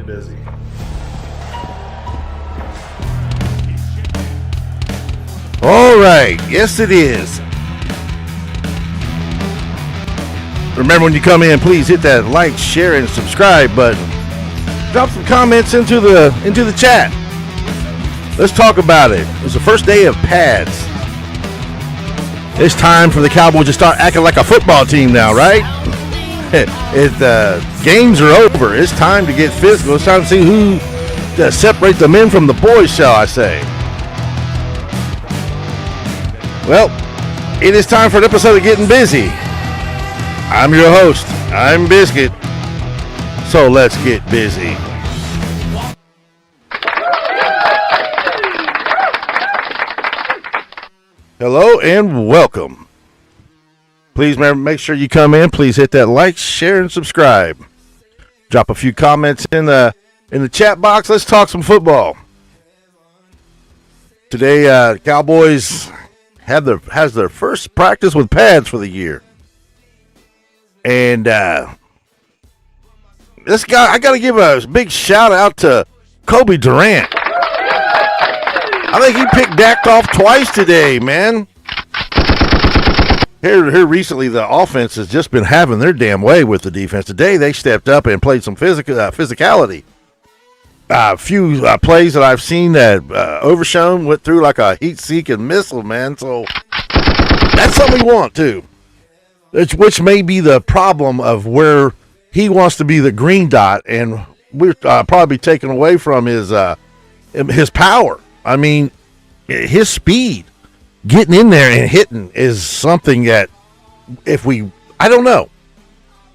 busy. All right. Yes, it is. Remember, when you come in, please hit that like, share, and subscribe button. Drop some comments into the chat. Let's talk about it. It's the first day of pads. It's time for the Cowboys to start acting like a football team now, right? Games are over. It's time to get physical. It's time to see who to separate the men from the boys, shall I say. Well, it is time for an episode of Getting Busy. I'm your host. I'm Biscuit. So let's get busy. Hello and welcome. Please make sure you come in. Please hit that like, share, and subscribe. Drop a few comments in the chat box. Let's talk some football. Today, Cowboys has their first practice with pads for the year. And this guy, I got to give a big shout out to Kobe Durant. I think he picked Dak off twice today, man. Here recently, the offense has just been having their damn way with the defense. Today, they stepped up and played some physicality. A few plays that I've seen that Overshown went through like a heat-seeking missile, man. So that's something we want, too. Which may be the problem of where he wants to be the green dot, and we're probably taken away from his power. I mean, his speed, getting in there and hitting is something that I don't know.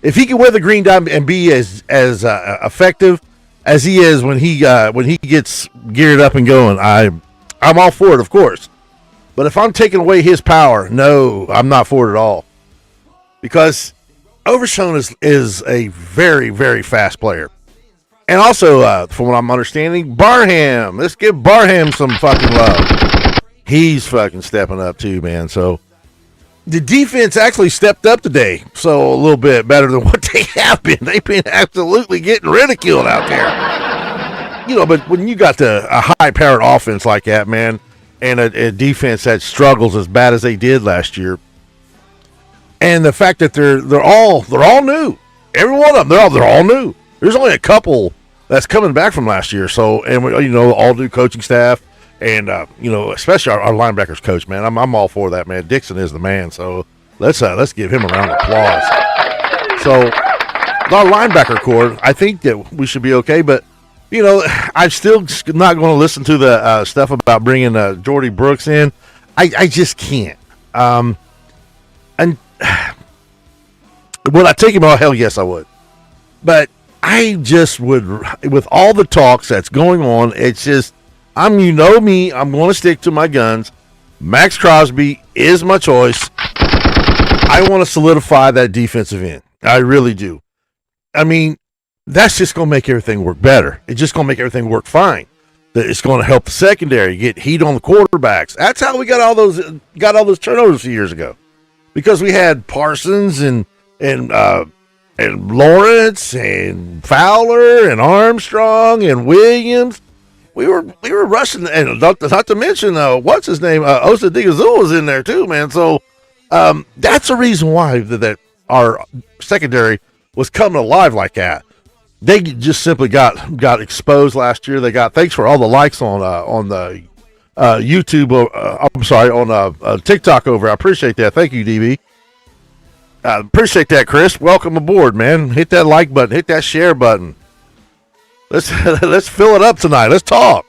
If he can wear the green dot and be as effective as he is when he gets geared up and going, I'm all for it, of course. But if I'm taking away his power, no, I'm not for it at all. Because Overshown is a very, very fast player. And also, from what I'm understanding, Barham. Let's give Barham some fucking love. He's fucking stepping up too, man. So the defense actually stepped up today. So a little bit better than what they have been. They've been absolutely getting ridiculed out there. You know, but when you got a high-powered offense like that, man, and a defense that struggles as bad as they did last year, and the fact that they're all new, every one of them, they're all new. There's only a couple that's coming back from last year. So, and all new coaching staff, and especially our linebackers coach, man. I'm all for that, man. Dixon is the man. So let's give him a round of applause. So our linebacker core, I think that we should be okay. But I'm still not going to listen to the stuff about bringing Jordy Brooks in. I just can't. And would I take him out? Hell yes, I would. But I just would, with all the talks that's going on, it's just, me, I'm going to stick to my guns. Max Crosby is my choice. I want to solidify that defensive end. I really do. I mean, that's just going to make everything work better. It's just going to make everything work fine. It's going to help the secondary get heat on the quarterbacks. That's how we got all those turnovers a few years ago. Because we had Parsons and Lawrence and Fowler and Armstrong and Williams. We were rushing, and not to mention what's his name, Osa Digazul was in there too, man. So that's the reason why that our secondary was coming alive like that. They just simply got exposed last year. Thanks for all the likes on the YouTube. On TikTok over. I appreciate that. Thank you, DB. Appreciate that, Chris. Welcome aboard, man. Hit that like button. Hit that share button. Let's fill it up tonight. Let's talk.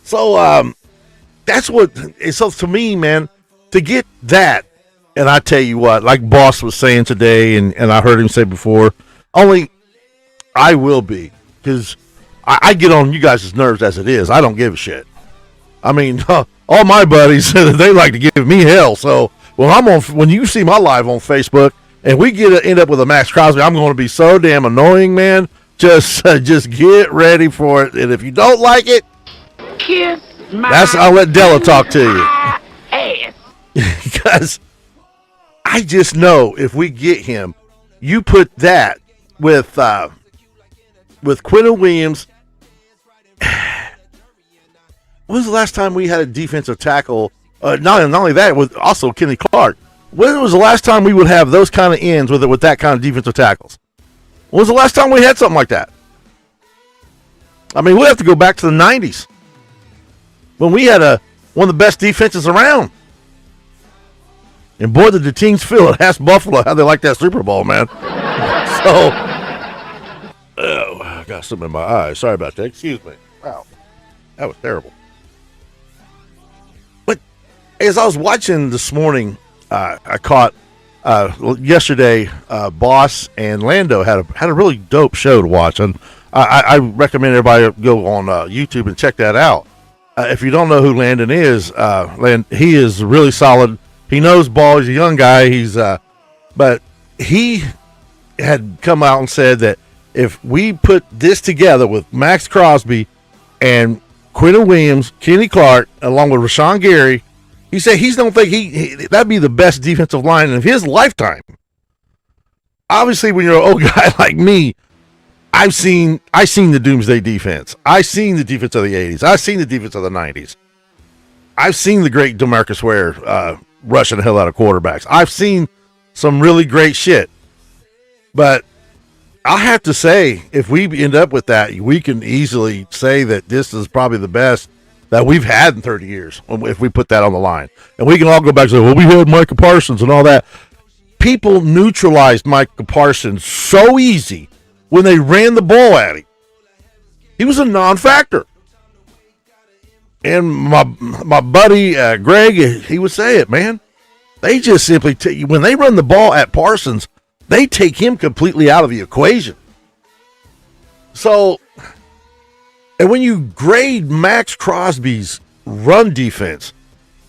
So that's what. So to me, man, to get that, and I tell you what, like Boss was saying today, and I heard him say before, only I will be, because I get on you guys' nerves as it is. I don't give a shit. I mean, all my buddies, they like to give me hell. So when you see my live on Facebook and we end up with a Max Crosby, I'm going to be so damn annoying, man. Just get ready for it. And if you don't like it, I'll let Della talk to you. Because I just know if we get him, you put that with with Quinton Williams. When was the last time we had a defensive tackle? Not only that, with also Kenny Clark. When was the last time we would have those kind of ends with that kind of defensive tackles? When was the last time we had something like that? I mean, we'll have to go back to the 90s when we had one of the best defenses around. And boy, did the teams feel it. Ask Buffalo how they like that Super Bowl, man. So, I got something in my eye. Sorry about that. Excuse me. Wow. That was terrible. But as I was watching this morning, I caught yesterday, Boss and Lando had a really dope show to watch. And I recommend everybody go on YouTube and check that out. If you don't know who Landon is, he is really solid. He knows ball. He's a young guy. But he had come out and said that if we put this together with Max Crosby and Quinton Williams, Kenny Clark, along with Rashawn Gary, he said he don't think that'd be the best defensive line of his lifetime. Obviously, when you're an old guy like me, I seen the Doomsday defense. I seen the defense of the 80s. I seen the defense of the 90s. I've seen the great DeMarcus Ware rushing the hell out of quarterbacks. I've seen some really great shit. But I have to say, if we end up with that, we can easily say that this is probably the best that we've had in 30 years if we put that on the line. And we can all go back and say, well, we had Micah Parsons and all that. People neutralized Micah Parsons so easy when they ran the ball at him. He was a non-factor. And my buddy Greg, he would say it, man. They just simply, when they run the ball at Parsons, they take him completely out of the equation. So, and when you grade Max Crosby's run defense,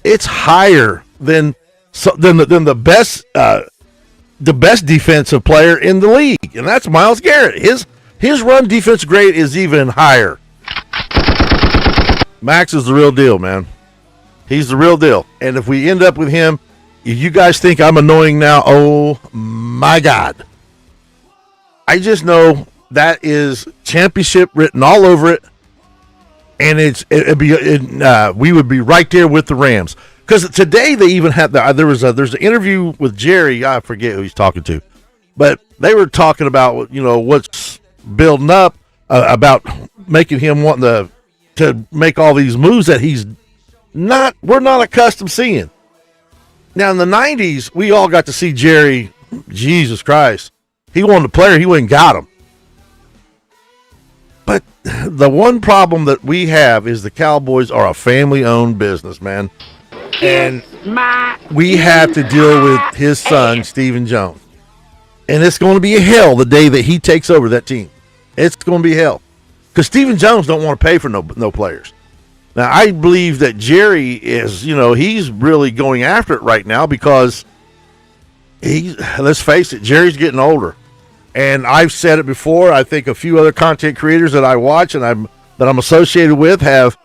it's higher than the best defensive player in the league, and that's Myles Garrett. His run defense grade is even higher. Max is the real deal, man. He's the real deal. And if we end up with him, if you guys think I'm annoying now, oh my God. I just know that is championship written all over it. And we would be right there with the Rams. Because today they even had there's an interview with Jerry. I forget who he's talking to. But they were talking about, what's building up about making him wanting to make all these moves that we're not accustomed seeing. Now, in the 90s, we all got to see Jerry. Jesus Christ. He wanted a player. He went and got him. But the one problem that we have is the Cowboys are a family-owned business, man. And we have to deal with his son, Stephen Jones. And it's going to be hell the day that he takes over that team. It's going to be hell. Because Stephen Jones don't want to pay for no players. Now, I believe that Jerry is, he's really going after it right now because let's face it, Jerry's getting older. And I've said it before. I think a few other content creators that I watch and that I'm associated with have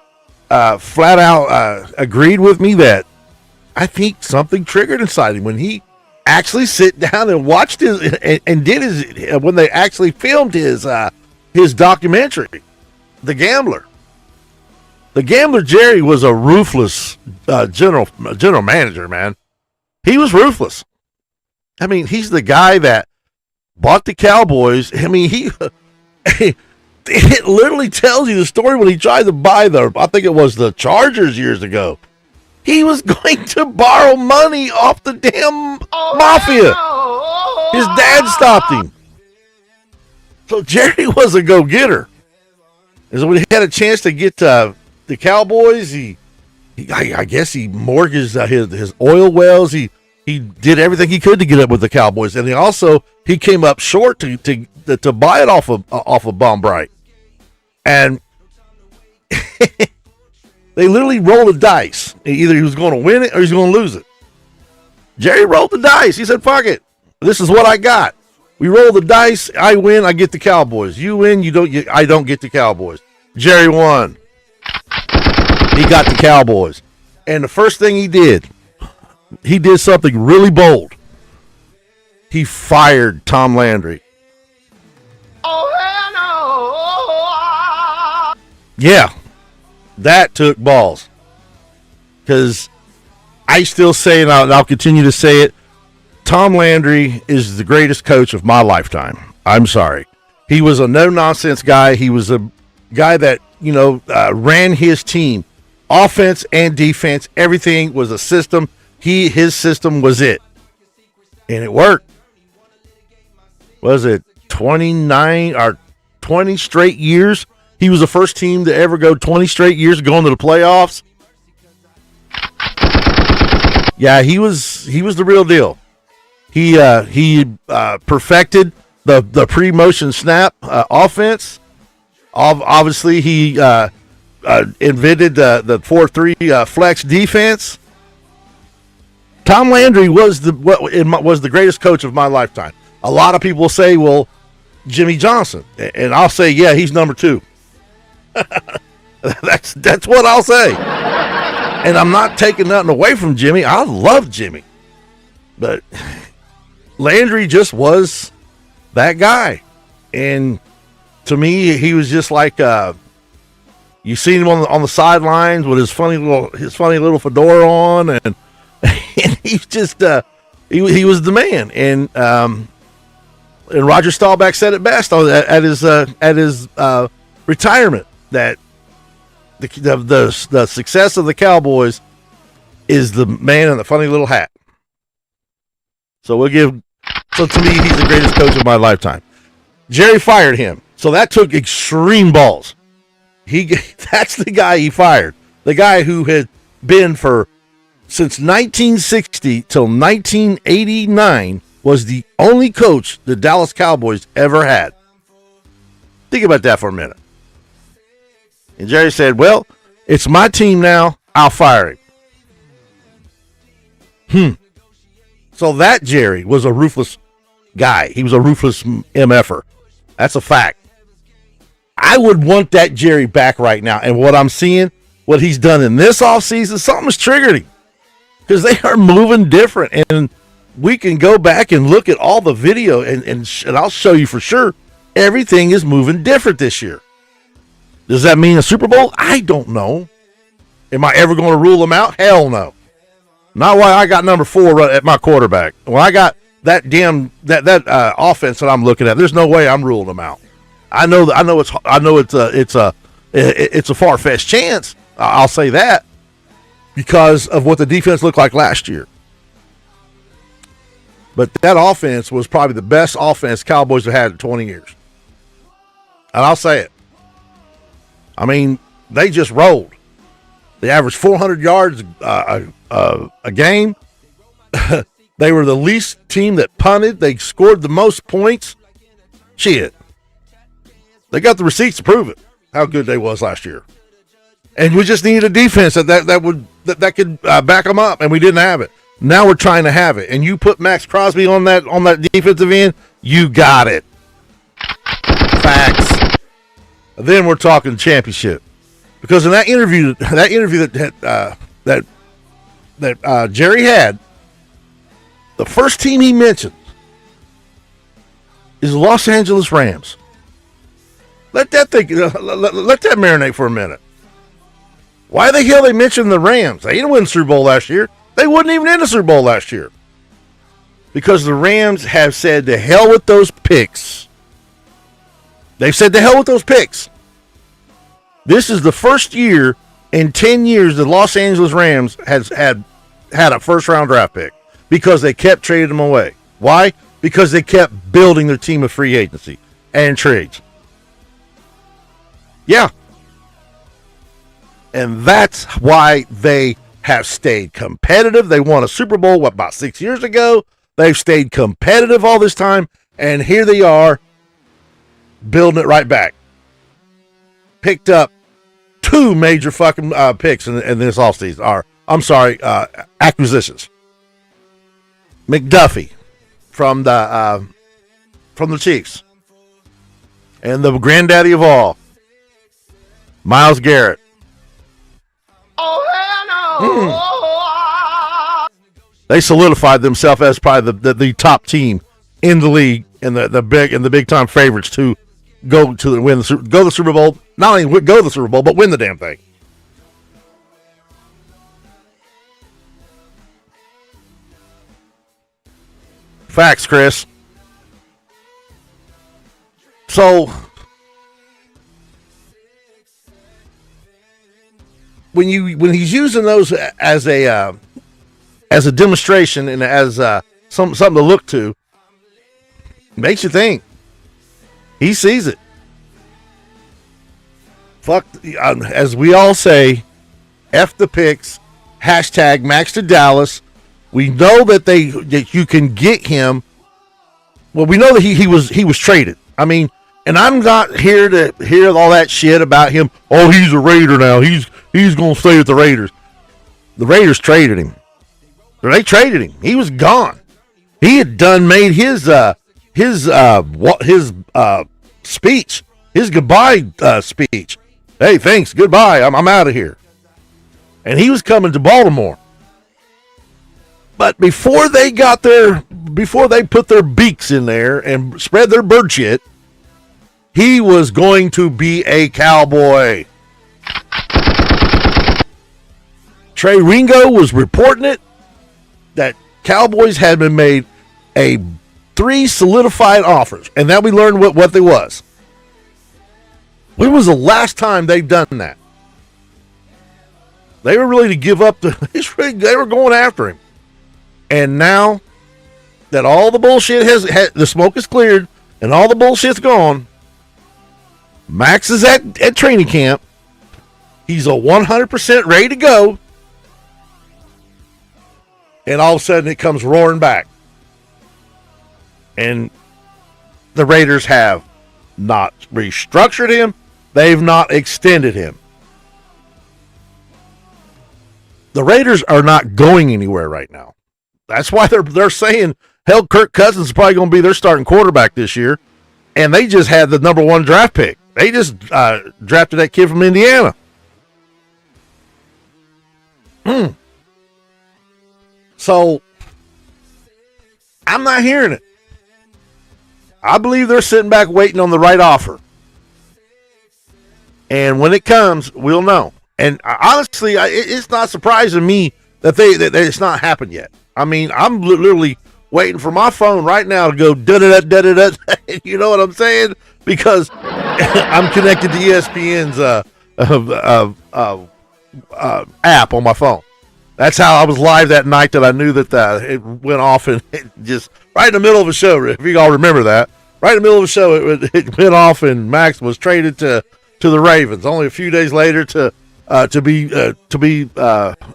flat out agreed with me that I think something triggered inside him when he actually sit down and watched when they actually filmed his documentary, The Gambler. The Gambler Jerry was a ruthless general manager, man. He was ruthless. I mean, he's the guy that bought the Cowboys. I mean, it literally tells you the story when he tried to buy I think it was the Chargers years ago. He was going to borrow money off the damn mafia. His dad stopped him. So Jerry was a go-getter. And so when he had a chance to get the Cowboys, I guess he mortgaged his oil wells. He did everything he could to get up with the Cowboys, and he came up short to buy it off of Bomb Bright, and they literally rolled the dice. Either he was going to win it or he's going to lose it. Jerry rolled the dice. He said, "Fuck it, this is what I got." We roll the dice. I win. I get the Cowboys. You win. You don't. I don't get the Cowboys. Jerry won. He got the Cowboys, and the first thing he did something really bold. He fired Tom Landry. Oh, hell no! Yeah, that took balls. Because I still say, and I'll continue to say it, Tom Landry is the greatest coach of my lifetime. I'm sorry. He was a no-nonsense guy. He was a guy that, ran his team. Offense and defense, everything was a system. His system was it. And it worked. Was it 29 or 20 straight years? He was the first team to ever go 20 straight years going to the playoffs. Yeah, he was the real deal. He perfected the pre-motion snap offense. Obviously, he invented the 4-3 flex defense. Tom Landry was the greatest coach of my lifetime. A lot of people say, well, Jimmy Johnson, and I'll say, yeah, he's number 2. That's what I'll say. And I'm not taking nothing away from Jimmy. I love Jimmy. But Landry just was that guy. And to me, he was just like you seen him on the sidelines with his funny little fedora on, and he's just he was the man. And Roger Staubach said it best at his retirement, that the success of the Cowboys is the man in the funny little hat. So to me, he's the greatest coach of my lifetime. Jerry fired him, so that took extreme balls. That's the guy he fired. The guy who had been since 1960 till 1989 was the only coach the Dallas Cowboys ever had. Think about that for a minute. And Jerry said, well, it's my team now. I'll fire him. So that Jerry was a ruthless guy. He was a ruthless MFer. That's a fact. I would want that Jerry back right now. And what I'm seeing, what he's done in this offseason, something's triggered him. Because they are moving different. And we can go back and look at all the video, and I'll show you for sure, everything is moving different this year. Does that mean a Super Bowl? I don't know. Am I ever going to rule them out? Hell no. Not why I got number 4 at my quarterback. When I got that offense that I'm looking at, there's no way I'm ruling them out. I know it's a far-fetched chance. I'll say that because of what the defense looked like last year. But that offense was probably the best offense Cowboys have had in 20 years. And I'll say it. I mean, they just rolled. They averaged 400 yards a game. They were the least team that punted. They scored the most points. Shit. They got the receipts to prove it, how good they was last year. And we just needed a defense that could back them up, and we didn't have it. Now we're trying to have it. And you put Max Crosby on that defensive end, you got it. Facts. Then we're talking championship, because in that interview that Jerry had, the first team he mentioned is the Los Angeles Rams. Let that marinate for a minute. Why the hell they mentioned the Rams? They didn't win the Super Bowl last year. They wasn't even in the Super Bowl last year, because the Rams have said to hell with those picks. They've said to hell with those picks. This is the first year in 10 years the Los Angeles Rams has had a first-round draft pick, because they kept trading them away. Why? Because they kept building their team of free agency and trades. Yeah. And that's why they have stayed competitive. They won a Super Bowl, about 6 years ago? They've stayed competitive all this time, and here they are, building it right back. Picked up 2 major fucking picks in this offseason. Acquisitions. McDuffie from the Chiefs, and the granddaddy of all, Myles Garrett. They solidified themselves as probably the top team in the league, and the big time favorites to go to the go to the Super Bowl. Not only go to the Super Bowl, but win the damn thing. Facts, Chris. So when he's using those as a demonstration and as something to look to, makes you think. He sees it. Fuck, as we all say, F the picks. Hashtag Max to Dallas. We know that you can get him. Well, we know that he was traded. I mean, and I'm not here to hear all that shit about him. Oh, he's a Raider now. He's going to stay with the Raiders. The Raiders traded him. They traded him. He was gone. He had done made his speech, his goodbye speech. Hey, thanks, goodbye. I'm out of here. And he was coming to Baltimore. But before they put their beaks in there and spread their bird shit, he was going to be a Cowboy. Trey Ringo was reporting it that Cowboys had been made 3 solidified offers, and that we learned what they was. When was the last time they've done that? They were really to give up they were going after him. And now that all the bullshit the smoke is cleared and all the bullshit's gone, Max is at training camp. He's a 100% ready to go. And all of a sudden it comes roaring back. And the Raiders have not restructured him. They've not extended him. The Raiders are not going anywhere right now. That's why they're saying, hell, Kirk Cousins is probably going to be their starting quarterback this year. And they just had the number 1 draft pick. They just drafted that kid from Indiana. So, I'm not hearing it. I believe they're sitting back waiting on the right offer. And when it comes, we'll know. And honestly, it's not surprising me that it's not happened yet. I mean, I'm literally waiting for my phone right now to go da-da-da-da-da-da. You know what I'm saying? Because I'm connected to ESPN's app on my phone. That's how I was live that night that I knew that it went off, and it just right in the middle of a show. If you all remember that, right in the middle of the show, it went off, and Max was traded to the Ravens. Only a few days later to be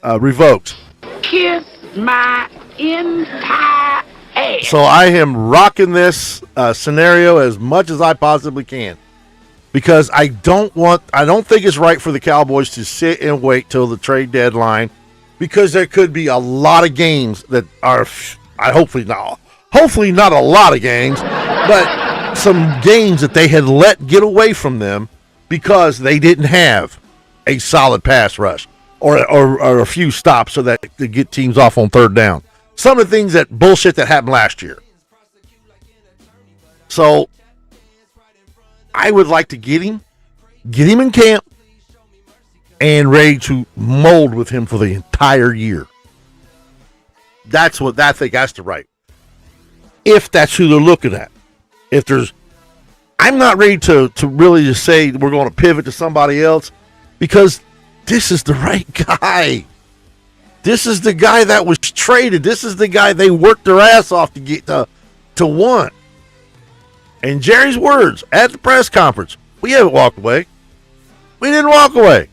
revoked. Kiss my entire ass. So I am rocking this scenario as much as I possibly can, because I don't think it's right for the Cowboys to sit and wait till the trade deadline, because there could be a lot of games that are, hopefully not a lot of games, but some games that they had let get away from them because they didn't have a solid pass rush or a few stops so that to get teams off on third down. Some of the things that bullshit that happened last year. So I would like to get him in camp and ready to mold with him for the entire year. That's what I think that's the right. If that's who they're looking at. I'm not ready to really just say we're going to pivot to somebody else, because this is the right guy. This is the guy that was traded. This is the guy they worked their ass off to get to want. And Jerry's words at the press conference, we haven't walked away. We didn't walk away.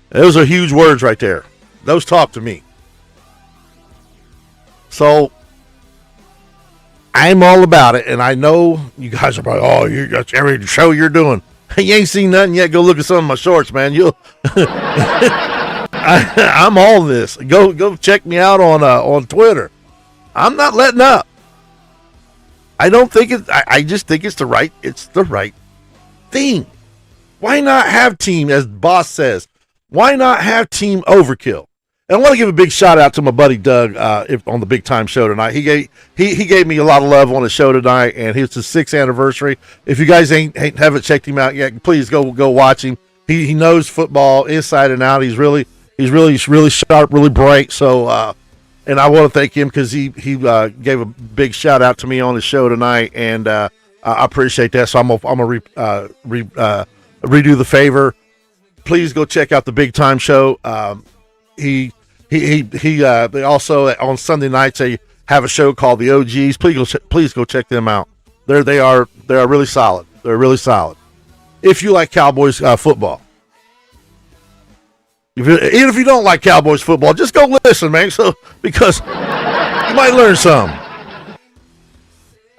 Those are huge words right there. Those talk to me. So I'm all about it, and I know you guys are probably, that's every show you're doing. You ain't seen nothing yet. Go look at some of my shorts, man. I'm all this. Go check me out on Twitter. I'm not letting up. I don't think it. I just think it's the right thing. Why not have team, as Boss says? Why not have team overkill? And I want to give a big shout out to my buddy Doug on the Big Time Show tonight. He gave me a lot of love on the show tonight, and it's his 6th anniversary. If you guys haven't checked him out yet, please go watch him. He knows football inside and out. He's really sharp, really bright. So, and I want to thank him because he gave a big shout out to me on the show tonight, and I appreciate that. So I'm gonna redo the favor. Please go check out the Big Time Show. They also on Sunday nights they have a show called the OGs. Please go check them out. They are really solid. They're really solid. If you like Cowboys football, even if you don't like Cowboys football, just go listen, man. Because you might learn some.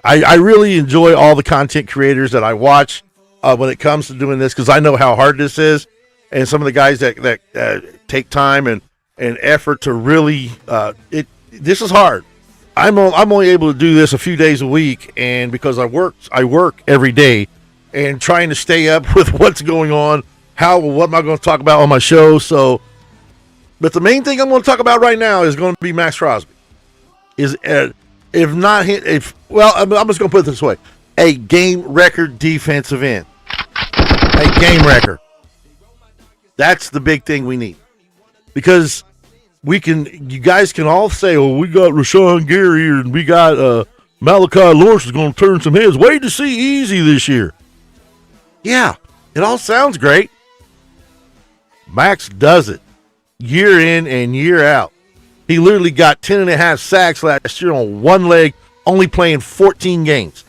I really enjoy all the content creators that I watch when it comes to doing this because I know how hard this is, and some of the guys that take time and effort to really this is hard. I'm only able to do this a few days a week, and because I work every day and trying to stay up with what's going on, what am I going to talk about on my show. So but the main thing I'm going to talk about right now is going to be Maxx Crosby. I'm just going to put it this way: a game record defensive end, a game record. That's the big thing we need. Because you guys can all say, "Oh, we got Rashawn Gary and we got Malachi Lawrence is going to turn some heads." Wait to see Easy this year. Yeah, it all sounds great. Max does it year in and year out. He literally got 10.5 sacks last year on one leg, only playing 14 games.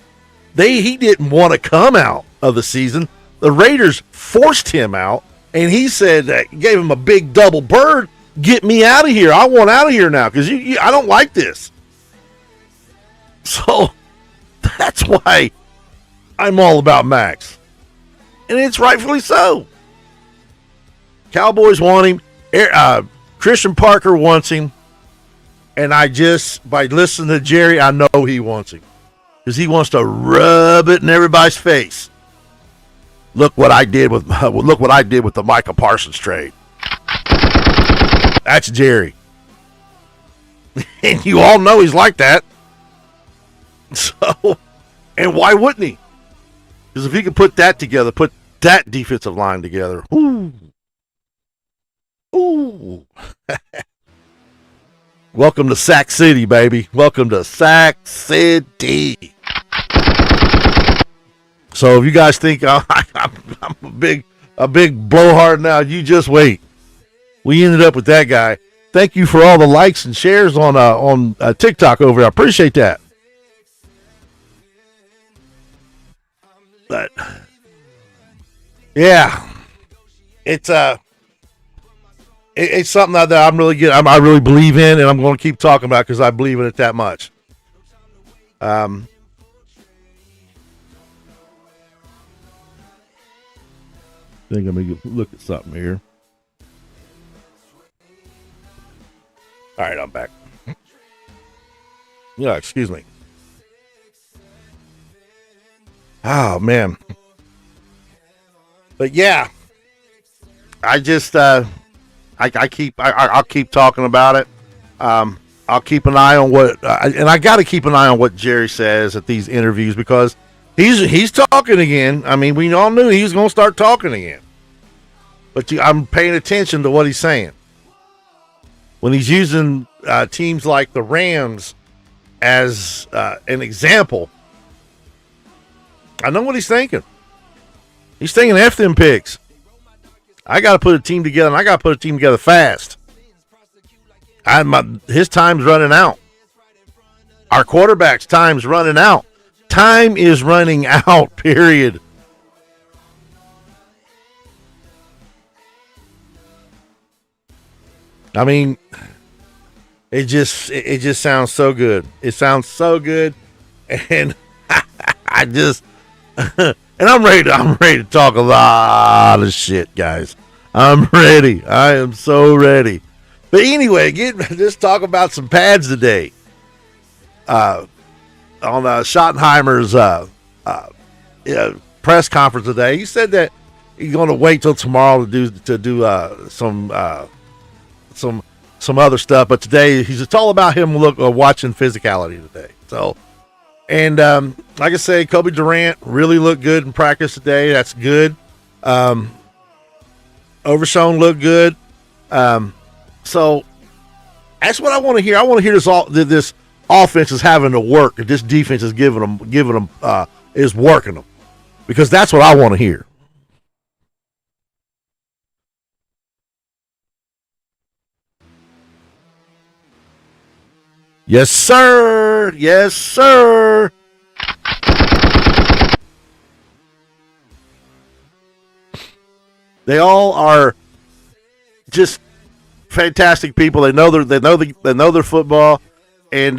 He didn't want to come out of the season. The Raiders forced him out. And he said, gave him a big double bird, get me out of here. I want out of here now because I don't like this. So that's why I'm all about Max. And it's rightfully so. Cowboys want him. Christian Parker wants him. And by listening to Jerry, I know he wants him. Because he wants to rub it in everybody's face. Look what I did with the Micah Parsons trade. That's Jerry. And you all know he's like that. So, and why wouldn't he? Because if he could put that together, put that defensive line together, ooh. Welcome to Sac City, baby. Welcome to Sac City. So if you guys think I'm a big blowhard now, you just wait. We ended up with that guy. Thank you for all the likes and shares on TikTok over there. I appreciate that. But yeah, it's something that I really believe in, and I'm going to keep talking about because I believe in it that much. I think I'm going to look at something here. All right, I'm back. Yeah, excuse me. Oh, man. But yeah, I just, I'll keep talking about it. I'll keep an eye on and I got to keep an eye on what Jerry says at these interviews because he's talking again. I mean, we all knew he was going to start talking again. But I'm paying attention to what he's saying. When he's using teams like the Rams as an example, I know what he's thinking. He's thinking F them picks. I got to put a team together, and I got to put a team together fast. His time's running out. Our quarterback's time's running out. Time is running out, period. I mean, it just sounds so good. It sounds so good, and and I'm ready to talk a lot of shit, guys. I'm ready. I am so ready. But anyway, let's talk about some pads today. On Schottenheimer's press conference today, he said that he's going to wait till tomorrow to do some some other stuff. But today, it's all about him watching physicality today. So, and like I say, Kobe Durant really looked good in practice today. That's good. Overshown looked good. So that's what I want to hear. I want to hear this offense is having to work, and this defense is giving them is working them, because that's what I want to hear. Yes, sir. Yes, sir. They all are just fantastic people. They know their football, and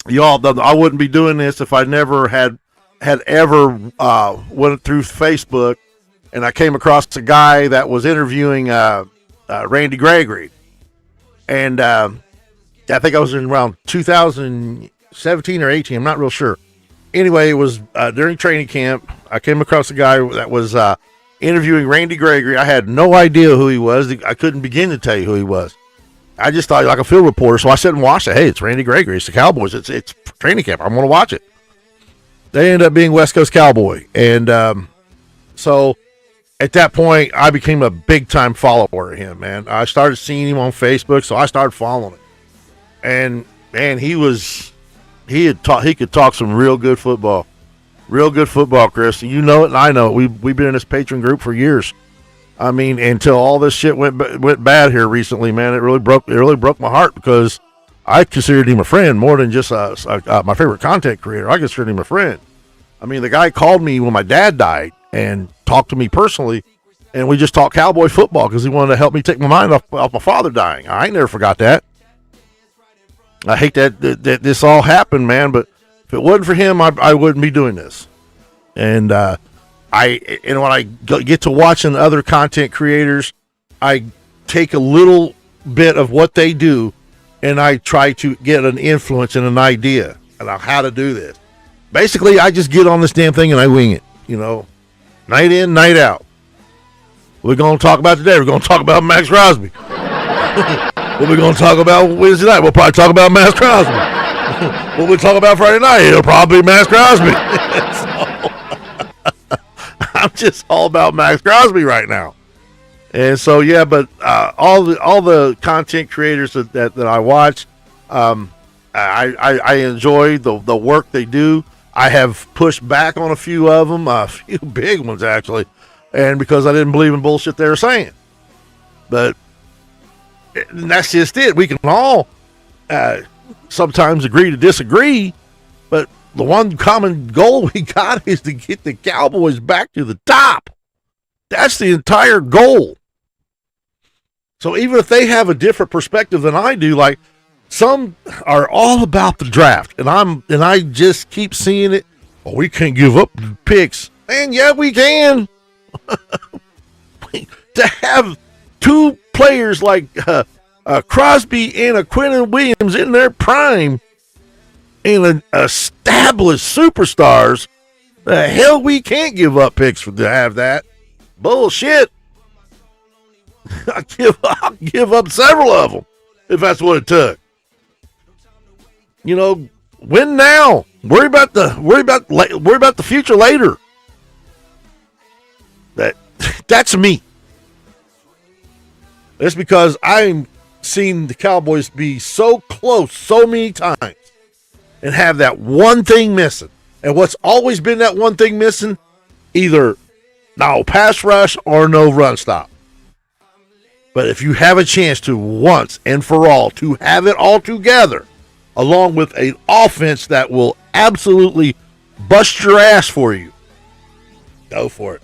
y'all. I wouldn't be doing this if I never had ever went through Facebook, and I came across a guy that was interviewing Randy Gregory, and I think I was in around 2017 or 18. I'm not real sure. Anyway, it was during training camp. I came across a guy that was interviewing Randy Gregory. I had no idea who he was. I couldn't begin to tell you who he was. I just thought like a field reporter, so I sat and watched it. Hey, it's Randy Gregory. It's the Cowboys. It's training camp. I'm going to watch it. They ended up being West Coast Cowboy. And so at that point, I became a big-time follower of him, man. I started seeing him on Facebook, so I started following him. And, man, he could talk some real good football. Real good football, Chris. You know it, and I know it. We've been in this patron group for years. I mean, until all this shit went bad here recently, man, it really broke my heart, because I considered him a friend more than just my favorite content creator. I considered him a friend. I mean, the guy called me when my dad died and talked to me personally, and we just talked Cowboy football because he wanted to help me take my mind off my father dying. I ain't never forgot that. I hate that this all happened, man, but if it wasn't for him, I wouldn't be doing this. And when I get to watching other content creators, I take a little bit of what they do, and I try to get an influence and an idea about how to do this. Basically, I just get on this damn thing and I wing it, night in, night out. What we're going to talk about today, we're going to talk about Max Crosby. What we're going to talk about Wednesday night, we'll probably talk about Max Crosby. What we talk about Friday night, it'll probably be Max Crosby. I'm just all about Max Crosby right now. And so, yeah, but all the content creators that I watch, I enjoy the work they do. I have pushed back on a few of them, a few big ones actually, and because I didn't believe in bullshit they were saying. But that's just it. We can all sometimes agree to disagree, but the one common goal we got is to get the Cowboys back to the top. That's the entire goal. So even if they have a different perspective than I do, like some are all about the draft, and I just keep seeing it. Oh, we can't give up picks. And yeah, we can. To have two players like Crosby and a Quentin Williams in their prime and an established superstars, the hell we can't give up picks to have that. Bullshit. I'll give up several of them if that's what it took. Win now. Worry about the future later. That's me. That's because I'm seeing the Cowboys be so close so many times and have that one thing missing. And what's always been that one thing missing? Either no pass rush or no run stop. But if you have a chance to once and for all to have it all together, along with an offense that will absolutely bust your ass for you, go for it.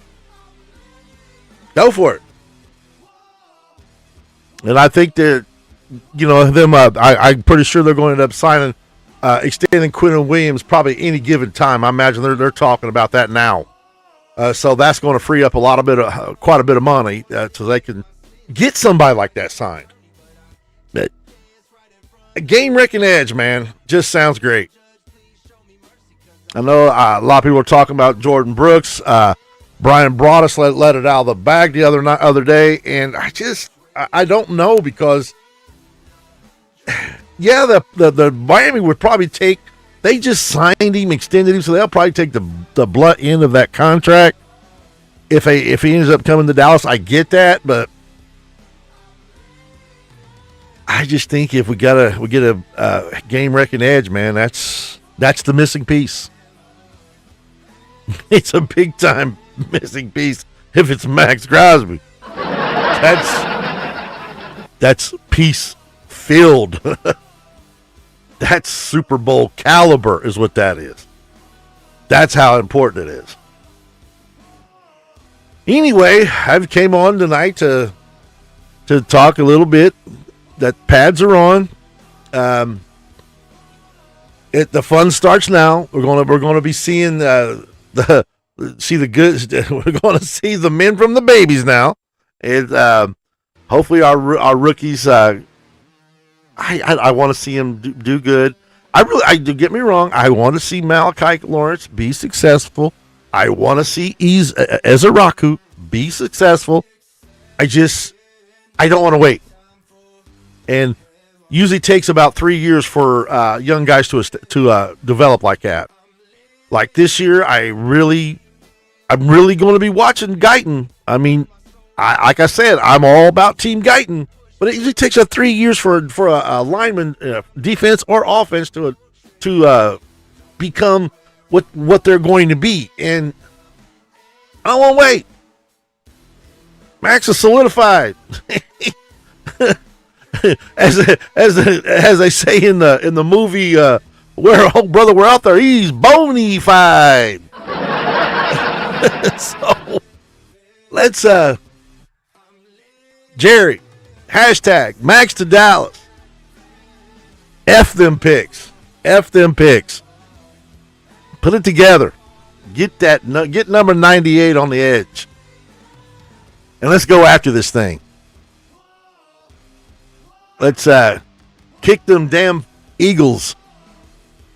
Go for it. And I think that, I'm pretty sure they're going to end up signing, extending Quentin Williams probably any given time. I imagine they're talking about that now. So that's going to free up quite a bit of money so they can get somebody like that signed. But a game-wrecking edge, man, just sounds great. I know a lot of people are talking about Jordan Brooks. Brian Broaddus let it out of the bag the other day, and I don't know, because yeah, the Miami would probably take. They just signed him, extended him, so they'll probably take the blunt end of that contract if he ends up coming to Dallas. I get that, but I just think if we get a game wrecking edge, man, that's the missing piece. It's a big time missing piece if it's Max Crosby. That's piece filled. That's Super Bowl caliber is what that is. That's how important it is. Anyway, I came on tonight to talk a little bit. That pads are on. The fun starts now. We're gonna be seeing the good. We're gonna see the men from the babies now, and hopefully our rookies. I want to see him do good. I get me wrong. I want to see Malachi Lawrence be successful. I want to see Ezra Raku be successful. I don't want to wait. And usually takes about 3 years for young guys to develop like that. Like this year, I'm really going to be watching Guyton. I mean, like I said, I'm all about Team Guyton. But it usually takes 3 years for a lineman, defense or offense, to become what they're going to be. And I don't want to wait. Max is solidified. as they say in the movie, we're out there. He's bony-fied. So let's Jerry. Hashtag Max to Dallas. F them picks. Put it together. Get number 98 on the edge. And let's go after this thing. Let's kick them damn Eagles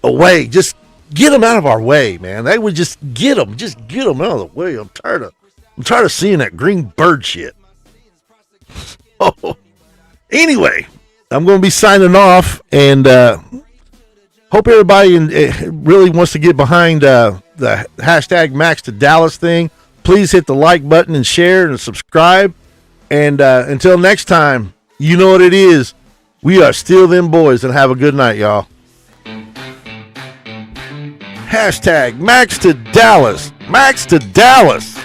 away. Just get them out of our way, man. They would just get them out of the way. I'm tired of seeing that green bird shit. Oh. Anyway, I'm going to be signing off, and hope everybody really wants to get behind the hashtag Max to Dallas thing. Please hit the like button and share and subscribe. And until next time, you know what it is. We are still them boys, and have a good night, y'all. Hashtag Max to Dallas. Max to Dallas.